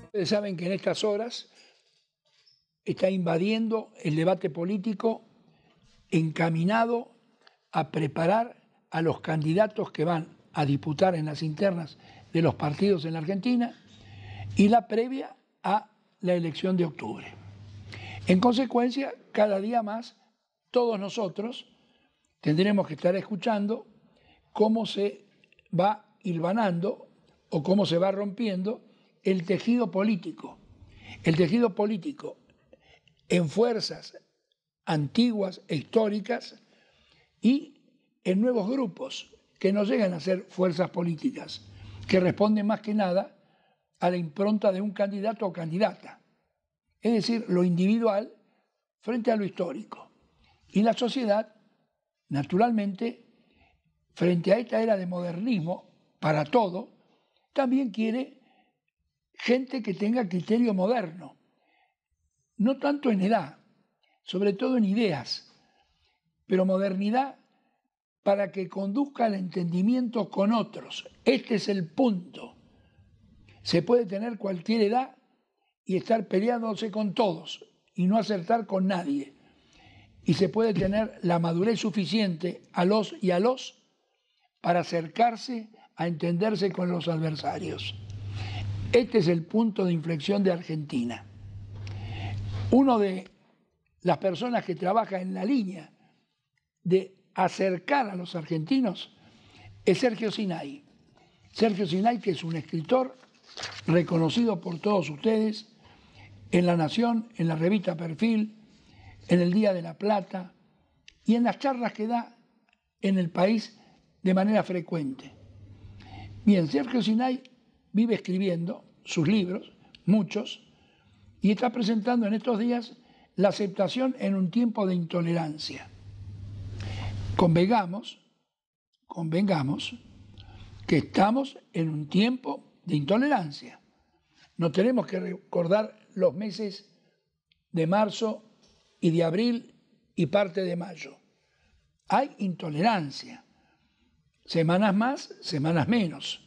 Ustedes saben que en estas horas está invadiendo el debate político encaminado a preparar a los candidatos que van a disputar en las internas de los partidos en la Argentina y la previa a la elección de octubre. En consecuencia, cada día más, todos nosotros tendremos que estar escuchando cómo se va hilvanando o cómo se va rompiendo el tejido político. El tejido político en fuerzas antiguas e históricas y en nuevos grupos que no llegan a ser fuerzas políticas, que responden más que nada a la impronta de un candidato o candidata, es decir, lo individual frente a lo histórico. Y la sociedad, naturalmente, frente a esta era de modernismo para todo, también quiere gente que tenga criterio moderno, no tanto en edad, sobre todo en ideas, pero modernidad para que conduzca al entendimiento con otros. Este es el punto. Se puede tener cualquier edad y estar peleándose con todos y no acertar con nadie. Y se puede tener la madurez suficiente a los para acercarse a entenderse con los adversarios. Este es el punto de inflexión de Argentina. Uno de las personas que trabaja en la línea de acercar a los argentinos es Sergio Sinay. Sergio Sinay, que es un escritor reconocido por todos ustedes en La Nación, en la revista Perfil, en el Día de la Plata y en las charlas que da en El País de manera frecuente. Bien, Sergio Sinay vive escribiendo sus libros, muchos, y está presentando en estos días La aceptación en un tiempo de intolerancia. Convengamos que estamos en un tiempo de intolerancia. No tenemos que recordar los meses de marzo y de abril y parte de mayo. Hay intolerancia, semanas más, semanas menos.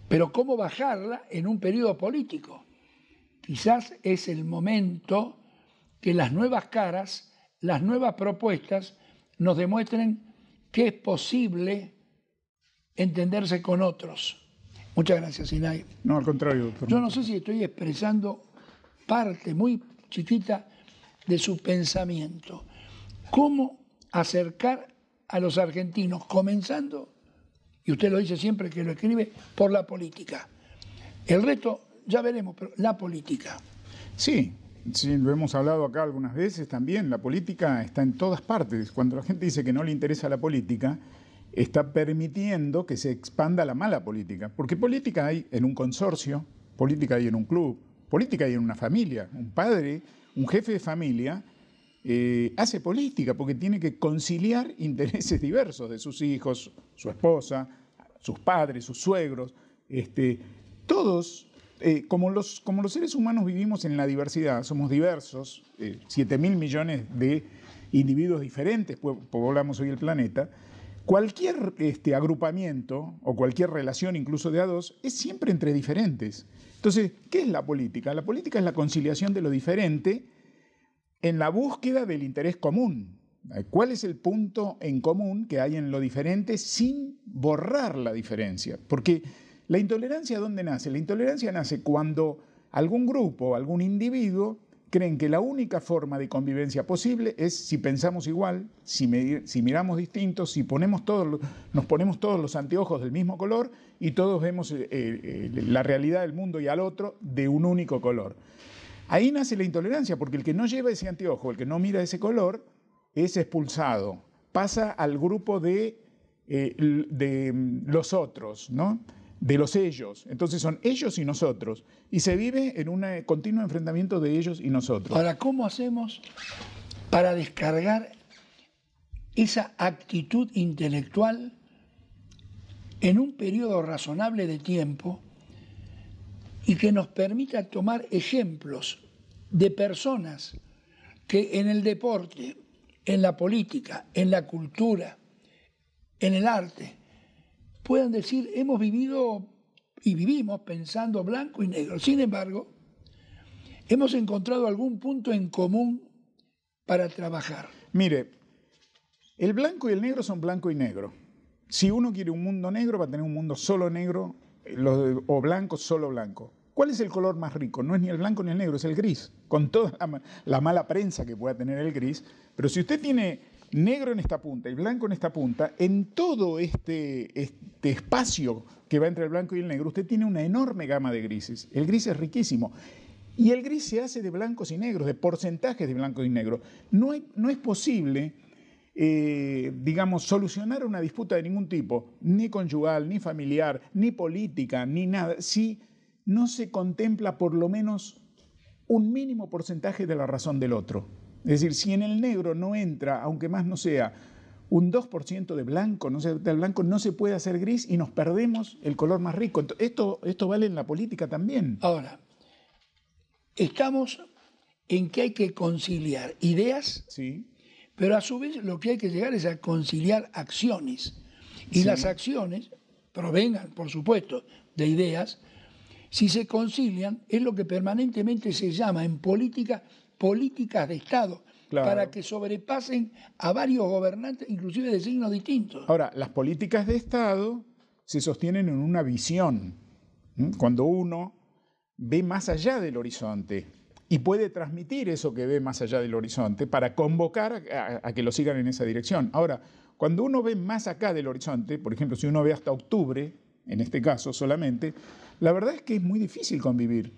Pero ¿cómo bajarla en un periodo político? Quizás es el momento que las nuevas caras, las nuevas propuestas nos demuestren que es posible entenderse con otros. Muchas gracias, Sinay. No, al contrario, doctor. Yo no sé si estoy expresando parte muy chiquita de su pensamiento. ¿Cómo acercar a los argentinos, comenzando, y usted lo dice siempre que lo escribe, por la política? El resto ya veremos, pero la política. Sí, lo hemos hablado acá algunas veces también. La política está en todas partes. Cuando la gente dice que no le interesa la política, está permitiendo que se expanda la mala política. Porque política hay en un consorcio, política hay en un club, política hay en una familia. Un padre, un jefe de familia, hace política porque tiene que conciliar intereses diversos de sus hijos, su esposa, sus padres, sus suegros, todos. Como los seres humanos vivimos en la diversidad, somos diversos, 7.000 millones de individuos diferentes poblamos hoy el planeta. Cualquier agrupamiento o cualquier relación, incluso de a dos, es siempre entre diferentes. Entonces, ¿qué es la política? La política es la conciliación de lo diferente en la búsqueda del interés común. ¿Cuál es el punto en común que hay en lo diferente sin borrar la diferencia? Porque la intolerancia, ¿dónde nace? La intolerancia nace cuando algún grupo, algún individuo creen que la única forma de convivencia posible es si pensamos igual, si miramos distintos, si nos ponemos todos los anteojos del mismo color y todos vemos la realidad del mundo y al otro de un único color. Ahí nace la intolerancia, porque el que no lleva ese anteojo, el que no mira ese color, es expulsado, pasa al grupo de los otros, ¿no? De los ellos. Entonces son ellos y nosotros. Y se vive en un continuo enfrentamiento de ellos y nosotros. Ahora, ¿cómo hacemos para descargar esa actitud intelectual en un periodo razonable de tiempo y que nos permita tomar ejemplos de personas que en el deporte, en la política, en la cultura, en el arte, puedan decir, hemos vivido y vivimos pensando blanco y negro. Sin embargo, hemos encontrado algún punto en común para trabajar. Mire, el blanco y el negro son blanco y negro. Si uno quiere un mundo negro, va a tener un mundo solo negro, o blanco, solo blanco. ¿Cuál es el color más rico? No es ni el blanco ni el negro, es el gris, con toda la mala prensa que pueda tener el gris. Pero si usted tiene negro en esta punta y blanco en esta punta, en todo este espacio que va entre el blanco y el negro, usted tiene una enorme gama de grises. El gris es riquísimo. Y el gris se hace de blancos y negros, de porcentajes de blancos y negros. No es posible, digamos, solucionar una disputa de ningún tipo, ni conyugal, ni familiar, ni política, ni nada, si no se contempla por lo menos un mínimo porcentaje de la razón del otro. Es decir, si en el negro no entra, aunque más no sea, un 2% de blanco, no se puede hacer gris y nos perdemos el color más rico. Esto vale en la política también. Ahora, estamos en que hay que conciliar ideas, Sí. pero a su vez lo que hay que llegar es a conciliar acciones. Y Sí. las acciones provengan, por supuesto, de ideas. Si se concilian, es lo que permanentemente se llama en política políticas de Estado, Claro. para que sobrepasen a varios gobernantes, inclusive de signos distintos. Ahora, las políticas de Estado se sostienen en una visión. Cuando uno ve más allá del horizonte y puede transmitir eso que ve más allá del horizonte para convocar a que lo sigan en esa dirección. Ahora, cuando uno ve más acá del horizonte, por ejemplo, si uno ve hasta octubre, en este caso solamente, la verdad es que es muy difícil convivir.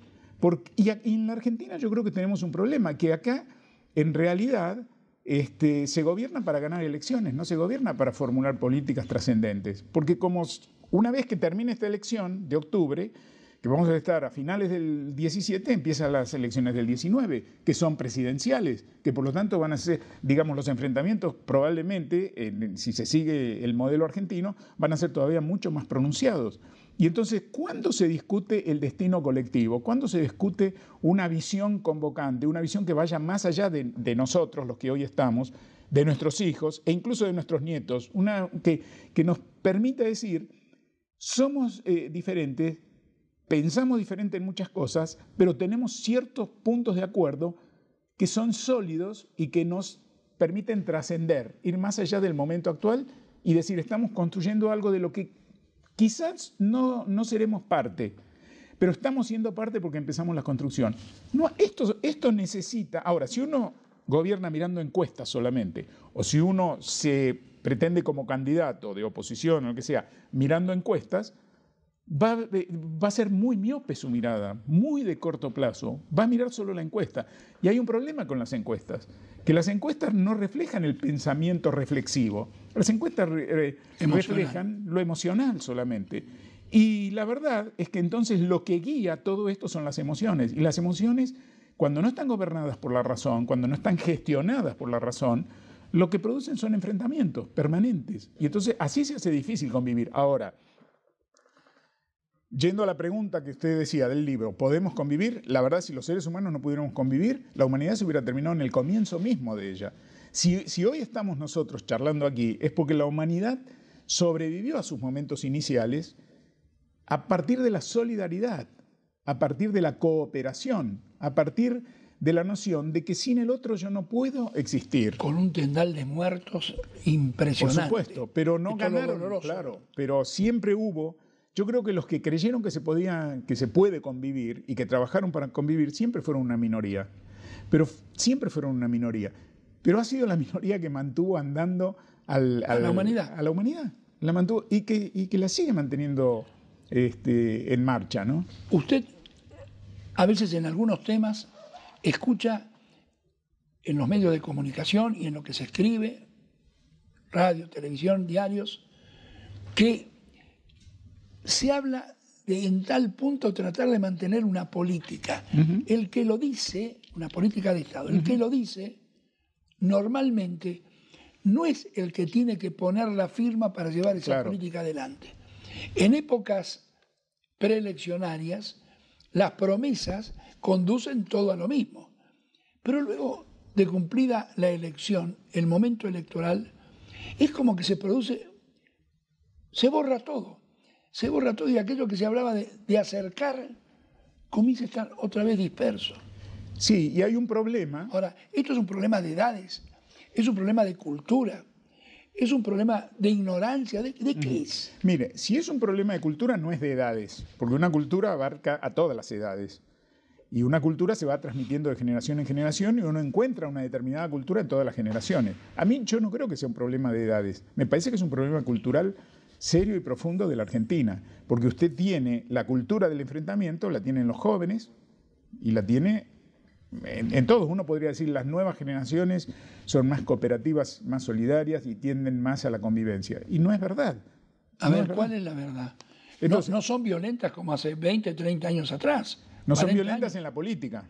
Y en la Argentina yo creo que tenemos un problema, que acá en realidad se gobierna para ganar elecciones, no se gobierna para formular políticas trascendentes. Porque como una vez que termine esta elección de octubre, que vamos a estar a finales del 17, empiezan las elecciones del 19, que son presidenciales, que por lo tanto van a ser, digamos, los enfrentamientos probablemente, si se sigue el modelo argentino, van a ser todavía mucho más pronunciados. Y entonces, ¿cuándo se discute el destino colectivo? ¿Cuándo se discute una visión convocante, una visión que vaya más allá de nosotros, los que hoy estamos, de nuestros hijos e incluso de nuestros nietos? Que nos permita decir, somos diferentes, pensamos diferente en muchas cosas, pero tenemos ciertos puntos de acuerdo que son sólidos y que nos permiten trascender, ir más allá del momento actual y decir, estamos construyendo algo de lo que quizás no seremos parte, pero estamos siendo parte porque empezamos la construcción. No, esto necesita... Ahora, si uno gobierna mirando encuestas solamente, o si uno se pretende como candidato de oposición o lo que sea, mirando encuestas, va a ser muy miope su mirada, muy de corto plazo, va a mirar solo la encuesta. Y hay un problema con las encuestas, que las encuestas no reflejan el pensamiento reflexivo, las encuestas reflejan lo emocional solamente. Y la verdad es que entonces lo que guía todo esto son las emociones, y las emociones, cuando no están gobernadas por la razón, cuando no están gestionadas por la razón, lo que producen son enfrentamientos permanentes. Y entonces así se hace difícil convivir. Ahora, yendo a la pregunta que usted decía del libro, ¿podemos convivir? La verdad, si los seres humanos no pudiéramos convivir, la humanidad se hubiera terminado en el comienzo mismo de ella. Si hoy estamos nosotros charlando aquí, es porque la humanidad sobrevivió a sus momentos iniciales a partir de la solidaridad, a partir de la cooperación, a partir de la noción de que sin el otro yo no puedo existir. Con un tendal de muertos impresionante. Por supuesto, pero no ganaron, claro, pero siempre hubo... Yo creo que los que creyeron que se puede convivir y que trabajaron para convivir siempre fueron una minoría. Siempre fueron una minoría. Pero ha sido la minoría que mantuvo andando a la humanidad. A la humanidad. La mantuvo y que la sigue manteniendo en marcha, ¿no? Usted, a veces en algunos temas, escucha en los medios de comunicación y en lo que se escribe, radio, televisión, diarios, que se habla de en tal punto tratar de mantener una política. Uh-huh. El que lo dice, una política de Estado, el que lo dice, normalmente no es el que tiene que poner la firma para llevar esa política adelante. En épocas preeleccionarias, las promesas conducen todo a lo mismo. Pero luego de cumplida la elección, el momento electoral, es como que se borra todo. se borra todo y aquello que se hablaba de acercar comienza a estar otra vez disperso. Sí, y hay un problema. Ahora, esto es un problema de edades, es un problema de cultura, es un problema de ignorancia. ¿De qué es? Mire, si es un problema de cultura, no es de edades, porque una cultura abarca a todas las edades. Y una cultura se va transmitiendo de generación en generación y uno encuentra una determinada cultura en todas las generaciones. A mí yo no creo que sea un problema de edades. Me parece que es un problema cultural serio y profundo de la Argentina, porque usted tiene la cultura del enfrentamiento, la tienen los jóvenes y la tiene en todos. Uno podría decir las nuevas generaciones son más cooperativas, más solidarias y tienden más a la convivencia. Y no es verdad. A ver, ¿cuál es la verdad? Entonces, no son violentas como hace 20, 30 años atrás. No son violentas en la política,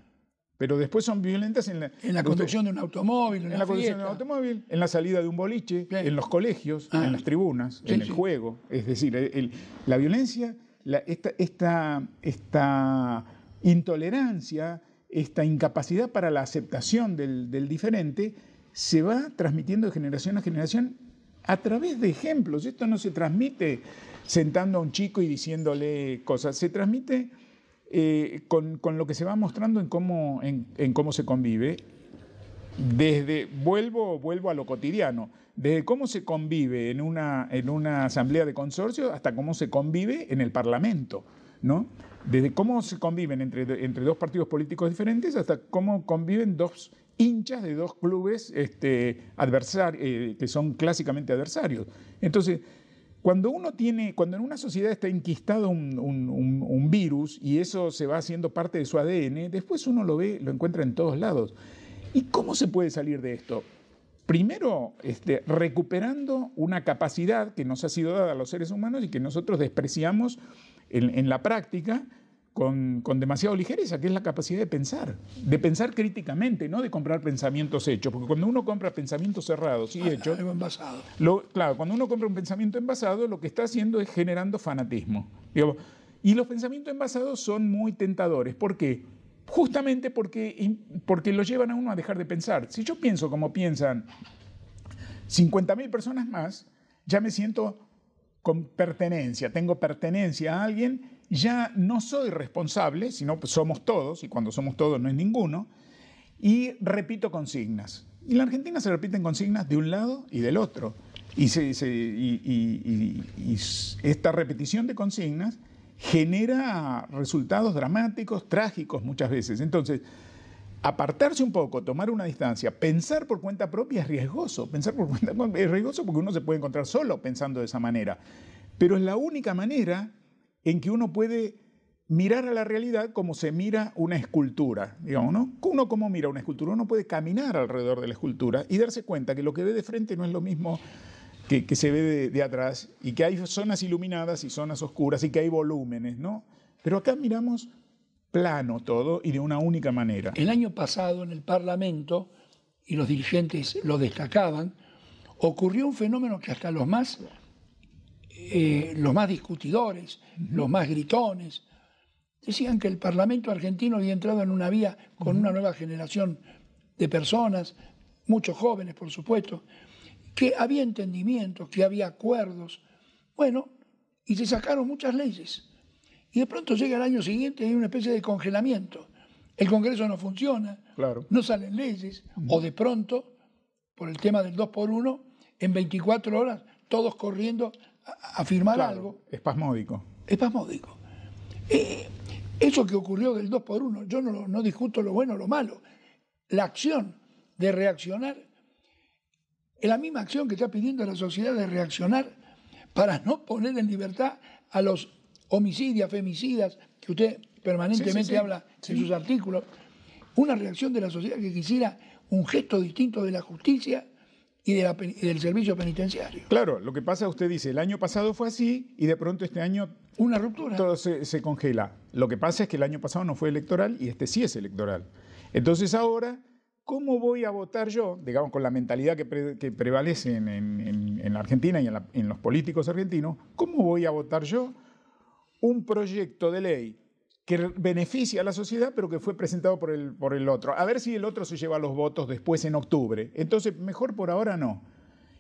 pero después son violentas en la conducción de un automóvil, en la conducción de un automóvil, en la salida de un boliche, en los colegios, en las tribunas, en el juego. Es decir, la violencia, esta intolerancia, esta incapacidad para la aceptación del diferente se va transmitiendo de generación a generación a través de ejemplos. Esto no se transmite sentando a un chico y diciéndole cosas, se transmite con lo que se va mostrando en cómo se convive. Vuelvo a lo cotidiano, desde cómo se convive en una asamblea de consorcio hasta cómo se convive en el Parlamento, ¿no? Desde cómo se conviven entre dos partidos políticos diferentes hasta cómo conviven dos hinchas de dos clubes que son clásicamente adversarios. Entonces, cuando en una sociedad está enquistado un virus y eso se va haciendo parte de su ADN, después uno lo encuentra en todos lados. ¿Y cómo se puede salir de esto? Primero, recuperando una capacidad que nos ha sido dada a los seres humanos y que nosotros despreciamos en la práctica con demasiado ligereza, que es la capacidad de pensar críticamente, no de comprar pensamientos hechos, porque cuando uno compra pensamientos cerrados y hechos, envasado. Claro, cuando uno compra un pensamiento envasado, lo que está haciendo es generando fanatismo. Y los pensamientos envasados son muy tentadores. ¿Por qué? Justamente porque los llevan a uno a dejar de pensar. Si yo pienso como piensan 50.000 personas más, ya me siento con pertenencia, tengo pertenencia a alguien, ya no soy responsable, sino somos todos, y cuando somos todos no es ninguno, y repito consignas. Y en la Argentina se repiten consignas de un lado y del otro. Y esta repetición de consignas genera resultados dramáticos, trágicos muchas veces. Entonces, apartarse un poco, tomar una distancia, pensar por cuenta propia es riesgoso. Pensar por cuenta propia es riesgoso porque uno se puede encontrar solo pensando de esa manera. Pero es la única manera en que uno puede mirar a la realidad como se mira una escultura, digamos, ¿no? Uno cómo mira una escultura, uno puede caminar alrededor de la escultura y darse cuenta que lo que ve de frente no es lo mismo que se ve de atrás y que hay zonas iluminadas y zonas oscuras y que hay volúmenes, ¿no? Pero acá miramos plano todo y de una única manera. El año pasado en el Parlamento, y los dirigentes lo destacaban, ocurrió un fenómeno que hasta los más discutidores, los más gritones, decían que el Parlamento argentino había entrado en una vía con una nueva generación de personas, muchos jóvenes por supuesto, que había entendimientos, que había acuerdos, bueno, y se sacaron muchas leyes. Y de pronto llega el año siguiente y hay una especie de congelamiento. El Congreso no funciona, claro, no salen leyes, o de pronto, por el tema del 2x1, en 24 horas todos corriendo a firmar, claro, algo. Espasmódico. Espasmódico. Eso que ocurrió del 2x1, yo no discuto lo bueno o lo malo. La acción de reaccionar es la misma acción que está pidiendo la sociedad de reaccionar para no poner en libertad a los homicidas, femicidas, que usted permanentemente habla en sus artículos. Una reacción de la sociedad que quisiera un gesto distinto de la justicia y del servicio penitenciario. Claro, lo que pasa, usted dice, el año pasado fue así y de pronto este año una ruptura. Todo se congela. Lo que pasa es que el año pasado no fue electoral y este sí es electoral. Entonces ahora, ¿cómo voy a votar yo, digamos, con la mentalidad que prevalece en la Argentina y en los políticos argentinos, cómo voy a votar yo un proyecto de ley que beneficia a la sociedad, pero que fue presentado por el otro? A ver si el otro se lleva los votos después en octubre. Entonces, mejor por ahora no.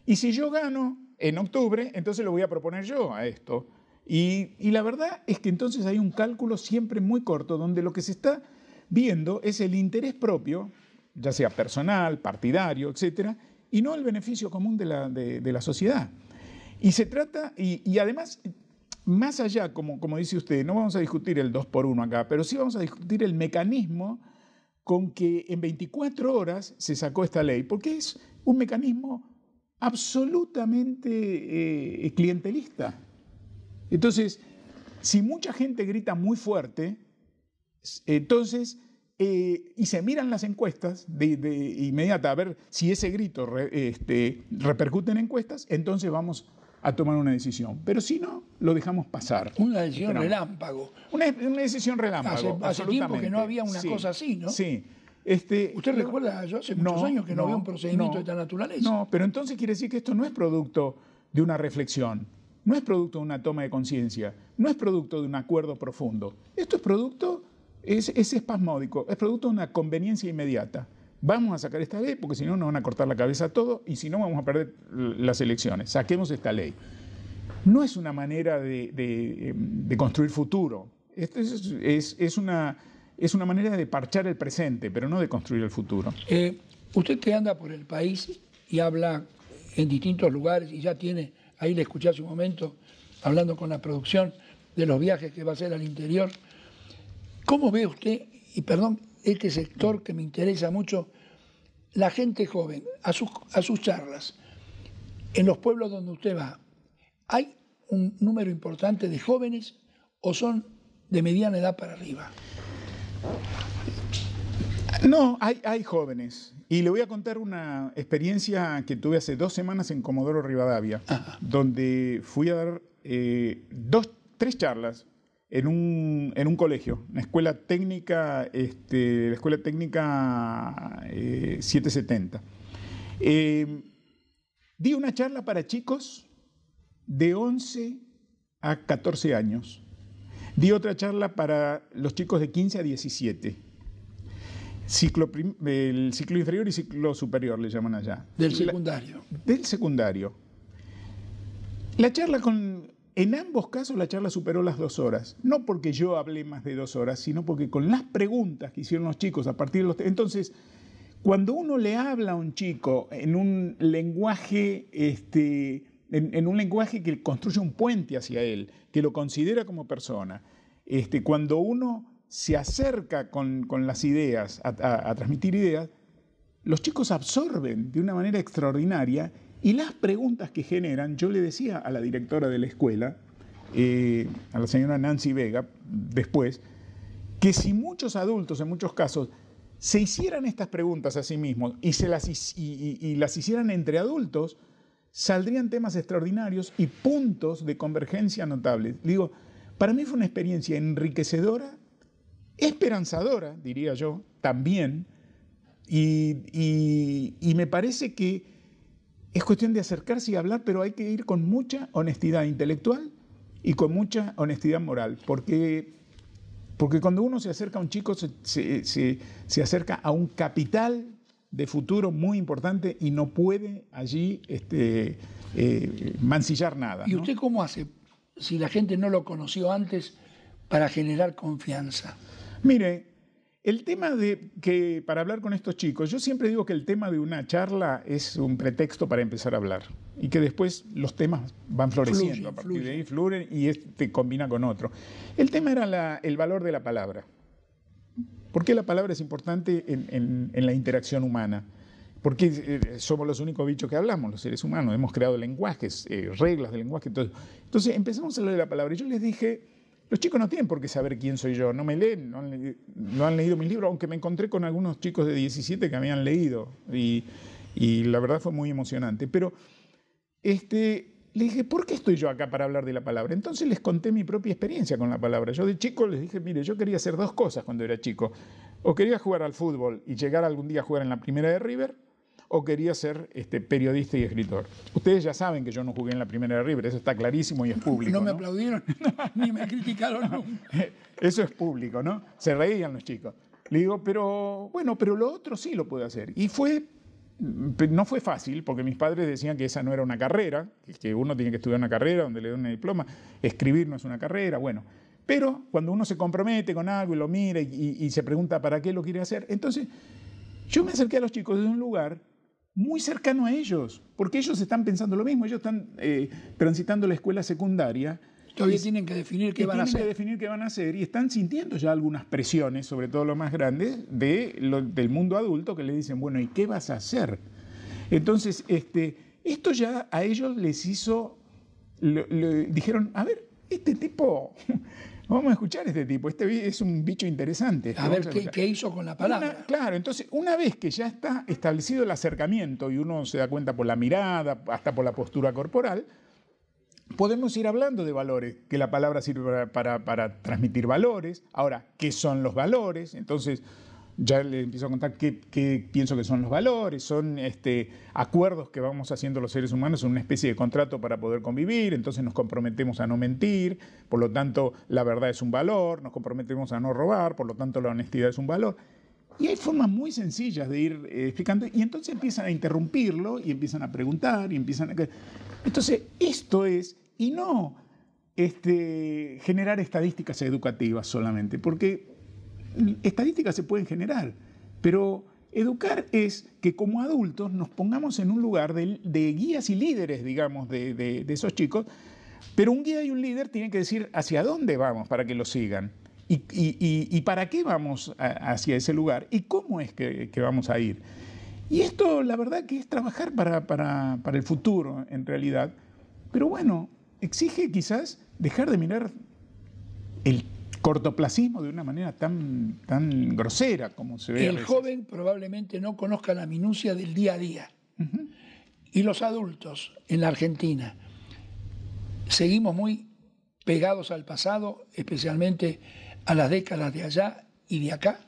Y si yo gano en octubre, entonces lo voy a proponer yo a esto. Y la verdad es que entonces hay un cálculo siempre muy corto, donde lo que se está viendo es el interés propio, ya sea personal, partidario, etcétera, y no el beneficio común de la sociedad. Y se trata, y además, más allá, como dice usted, no vamos a discutir el 2x1 acá, pero sí vamos a discutir el mecanismo con que en 24 horas se sacó esta ley, porque es un mecanismo absolutamente clientelista. Entonces, si mucha gente grita muy fuerte, entonces, y se miran las encuestas de inmediata a ver si ese grito repercute en encuestas, entonces vamos a tomar una decisión. Pero si no, lo dejamos pasar. Una decisión relámpago. Una decisión relámpago. Hace tiempo que no había una cosa así, ¿no? Sí. ¿Usted recuerda? Yo hace muchos años que no había un procedimiento de esta naturaleza. No, pero entonces quiere decir que esto no es producto de una reflexión, no es producto de una toma de conciencia, no es producto de un acuerdo profundo. Esto es producto, es espasmódico, es producto de una conveniencia inmediata. Vamos a sacar esta ley porque si no nos van a cortar la cabeza a todo y si no vamos a perder las elecciones. Saquemos esta ley. No es una manera de construir futuro. Esto es una manera de parchar el presente, pero no de construir el futuro. Usted que anda por el país y habla en distintos lugares y ya tiene, ahí le escuché hace un momento, hablando con la producción de los viajes que va a hacer al interior, ¿cómo ve usted, y perdón, este sector que me interesa mucho, la gente joven, a sus charlas, en los pueblos donde usted va, ¿hay un número importante de jóvenes o son de mediana edad para arriba? No, hay jóvenes. Y le voy a contar una experiencia que tuve hace 2 semanas en Comodoro Rivadavia, donde fui a dar 3 charlas en un colegio, una escuela técnica, la escuela técnica 770. Di una charla para chicos de 11 a 14 años. Di otra charla para los chicos de 15 a 17. El ciclo inferior y ciclo superior le llaman allá. Del secundario. Del secundario. La charla en ambos casos la charla superó las 2 horas. No porque yo hablé más de 2 horas, sino porque con las preguntas que hicieron los chicos a partir de los... Entonces, cuando uno le habla a un chico en un lenguaje... En un lenguaje que construye un puente hacia él, que lo considera como persona. Cuando uno se acerca con las ideas, a transmitir ideas, los chicos absorben de una manera extraordinaria y las preguntas que generan, yo le decía a la directora de la escuela, a la señora Nancy Vega, después, que si muchos adultos, en muchos casos, se hicieran estas preguntas a sí mismos y las hicieran entre adultos, saldrían temas extraordinarios y puntos de convergencia notables. Digo, para mí fue una experiencia enriquecedora, esperanzadora, diría yo, también, y me parece que es cuestión de acercarse y hablar, pero hay que ir con mucha honestidad intelectual y con mucha honestidad moral, porque cuando uno se acerca a un chico, se acerca a un capital de futuro muy importante y no puede allí mancillar nada. ¿Y usted cómo hace, si la gente no lo conoció antes, para generar confianza? Mire, el tema para hablar con estos chicos, yo siempre digo que el tema de una charla es un pretexto para empezar a hablar y que después los temas van floreciendo, a partir de ahí fluyen y combina con otro. El tema era el valor de la palabra. ¿Por qué la palabra es importante en la interacción humana? Porque somos los únicos bichos que hablamos, los seres humanos. Hemos creado lenguajes, reglas de lenguaje. Entonces empezamos a hablar de la palabra. Y yo les dije, los chicos no tienen por qué saber quién soy yo. No me leen, no han leído mis libros, aunque me encontré con algunos chicos de 17 que habían leído. Y la verdad fue muy emocionante. Pero le dije, ¿por qué estoy yo acá para hablar de la palabra? Entonces les conté mi propia experiencia con la palabra. Yo de chico les dije, mire, yo quería hacer 2 cosas cuando era chico. O quería jugar al fútbol y llegar algún día a jugar en la primera de River, o quería ser periodista y escritor. Ustedes ya saben que yo no jugué en la primera de River, eso está clarísimo y es público. No me aplaudieron ni me criticaron nunca. Eso es público, ¿no? Se reían los chicos. Le digo, pero lo otro sí lo puedo hacer. Y fue no fue fácil, porque mis padres decían que esa no era una carrera, que uno tiene que estudiar una carrera donde le den un diploma, escribir no es una carrera, bueno. Pero cuando uno se compromete con algo y lo mira y se pregunta para qué lo quiere hacer, entonces yo me acerqué a los chicos desde un lugar muy cercano a ellos, porque ellos están pensando lo mismo, ellos están transitando la escuela secundaria. Todavía tienen que definir qué van a hacer. Tienen que definir qué van a hacer y están sintiendo ya algunas presiones, sobre todo los más grandes, del mundo adulto, que le dicen, bueno, ¿y qué vas a hacer? Entonces, esto ya a ellos les hizo, dijeron, a ver, este tipo, vamos a escuchar a este tipo, este es un bicho interesante. A ver qué hizo con la palabra. Claro, entonces, una vez que ya está establecido el acercamiento y uno se da cuenta por la mirada, hasta por la postura corporal, podemos ir hablando de valores, que la palabra sirve para transmitir valores. Ahora, ¿qué son los valores? Entonces, ya le empiezo a contar qué pienso que son los valores. Son acuerdos que vamos haciendo los seres humanos en una especie de contrato para poder convivir. Entonces nos comprometemos a no mentir, por lo tanto la verdad es un valor. Nos comprometemos a no robar, por lo tanto la honestidad es un valor. Y hay formas muy sencillas de ir explicando, y entonces empiezan a interrumpirlo, y empiezan a preguntar, y empiezan a... Entonces, esto es, y no generar estadísticas educativas solamente, porque estadísticas se pueden generar, pero educar es que como adultos nos pongamos en un lugar de guías y líderes, digamos, de esos chicos, pero un guía y un líder tienen que decir hacia dónde vamos para que lo sigan. Y para qué vamos hacia ese lugar y cómo es que vamos a ir. Y esto, la verdad, que es trabajar para el futuro, en realidad. Pero bueno, exige quizás dejar de mirar el cortoplacismo de una manera tan grosera como se ve. El joven probablemente no conozca la minucia del día a día. Uh-huh. Y los adultos en la Argentina seguimos muy pegados al pasado, especialmente a las décadas de allá y de acá.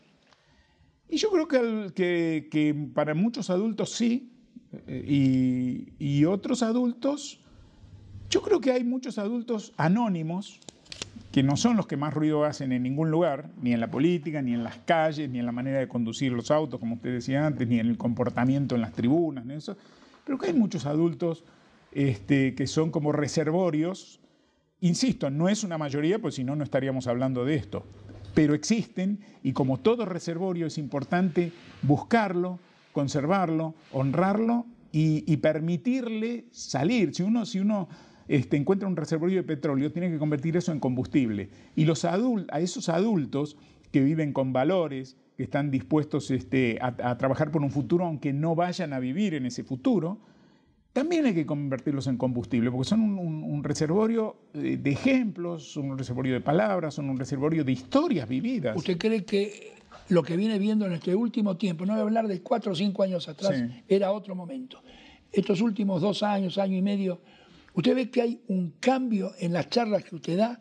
Y yo creo que para muchos adultos sí, y otros adultos, yo creo que hay muchos adultos anónimos que no son los que más ruido hacen en ningún lugar, ni en la política, ni en las calles, ni en la manera de conducir los autos, como usted decía antes, ni en el comportamiento en las tribunas, ni eso. Pero que hay muchos adultos que son como reservorios. Insisto, no es una mayoría, pues si no, no estaríamos hablando de esto. Pero existen, y como todo reservorio es importante buscarlo, conservarlo, honrarlo y permitirle salir. Si uno encuentra un reservorio de petróleo, tiene que convertir eso en combustible. Y a esos adultos que viven con valores, que están dispuestos a trabajar por un futuro, aunque no vayan a vivir en ese futuro, también hay que convertirlos en combustible, porque son un reservorio de ejemplos, son un reservorio de palabras, son un reservorio de historias vividas. ¿Usted cree que lo que viene viendo en este último tiempo, no voy a hablar de 4 o 5 años atrás, sí, era otro momento? Estos últimos 2 años, año y medio, ¿usted ve que hay un cambio en las charlas que usted da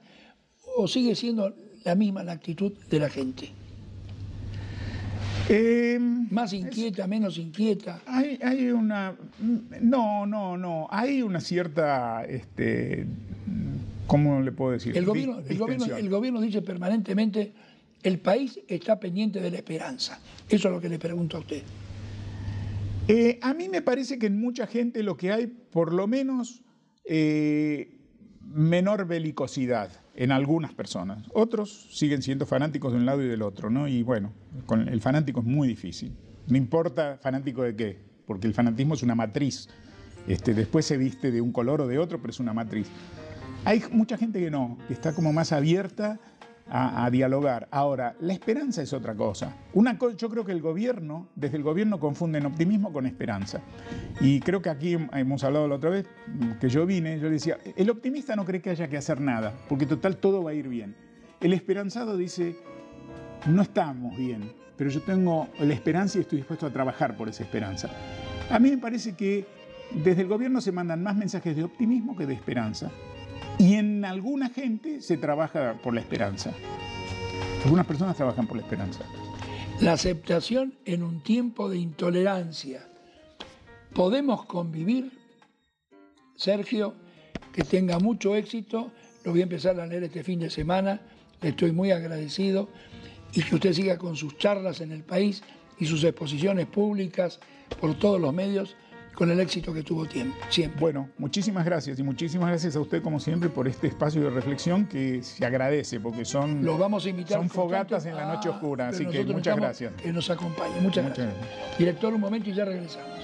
o sigue siendo la misma la actitud de la gente? ¿Más inquieta, menos inquieta? Hay una... No. Hay una cierta... ¿cómo le puedo decir? El gobierno dice permanentemente, el país está pendiente de la esperanza. Eso es lo que le pregunto a usted. A mí me parece que en mucha gente lo que hay, por lo menos, menor belicosidad en algunas personas. Otros siguen siendo fanáticos de un lado y del otro, ¿no? Y bueno, con el fanático es muy difícil. No importa fanático de qué, porque el fanatismo es una matriz. Después se viste de un color o de otro, pero es una matriz. Hay mucha gente que no, que está como más abierta a dialogar. Ahora, la esperanza es otra cosa. Yo creo que desde el gobierno confunden optimismo con esperanza. Y creo que aquí hemos hablado la otra vez que yo decía, el optimista no cree que haya que hacer nada, porque total todo va a ir bien. El esperanzado dice, no estamos bien, pero yo tengo la esperanza y estoy dispuesto a trabajar por esa esperanza. A mí me parece que desde el gobierno se mandan más mensajes de optimismo que de esperanza. Y en alguna gente se trabaja por la esperanza. Algunas personas trabajan por la esperanza. La aceptación en un tiempo de intolerancia. ¿Podemos convivir? Sergio, que tenga mucho éxito. Lo voy a empezar a leer este fin de semana. Le estoy muy agradecido. Y que usted siga con sus charlas en el país y sus exposiciones públicas por todos los medios, con el éxito que tuvo siempre. Bueno, muchísimas gracias y muchísimas gracias a usted como siempre por este espacio de reflexión que se agradece porque Los vamos a invitar son fogatas en la noche oscura, así que muchas gracias. Que nos acompañe. Muchas gracias. Director, un momento y ya regresamos.